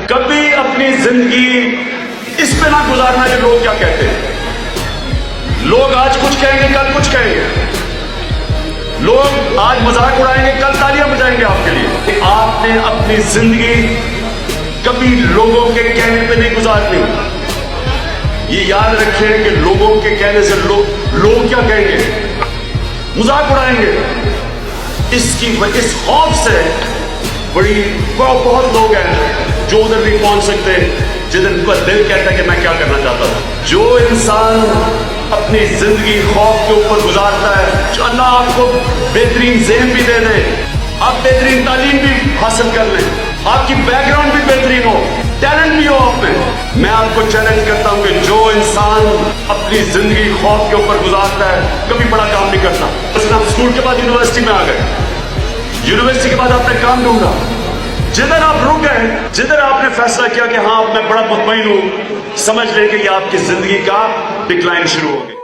کبھی اپنی زندگی اس پہ نہ گزارنا کہ لوگ کیا کہتے ہیں. لوگ آج کچھ کہیں گے، کل کچھ کہیں گے. لوگ آج مذاق اڑائیں گے، کل تالیاں بجائیں گے آپ کے لیے. آپ نے اپنی زندگی کبھی لوگوں کے کہنے پہ نہیں گزارنی. یہ یاد رکھیں کہ لوگوں کے کہنے سے لوگ کیا کہیں گے، مذاق اڑائیں گے. اس خوف سے بہت لوگ ہیں جو ادھر نہیں پہنچ سکتے جدھر ان کا دل کہتا ہے کہ میں کیا کرنا چاہتا ہوں. جو انسان اپنی زندگی خوف کے اوپر گزارتا ہے، جو اللہ آپ کو بہترین ذہن بھی دے دے، آپ بہترین تعلیم بھی حاصل کر لیں، آپ کی بیک گراؤنڈ بھی بہترین ہو، ٹیلنٹ بھی ہو آپ میں آپ کو چیلنج کرتا ہوں کہ جو انسان اپنی زندگی خوف کے اوپر گزارتا ہے کبھی بڑا کام نہیں کرتا. مثلا آپ اسکول کے بعد یونیورسٹی میں آ گئے، یونیورسٹی کے بعد آپ نے کام ڈھونڈا. جدھر آپ رک گئے، جدھر آپ نے فیصلہ کیا کہ ہاں میں بڑا مطمئن ہوں، سمجھ لیں کہ یہ آپ کی زندگی کا ڈکلائن شروع ہو گیا.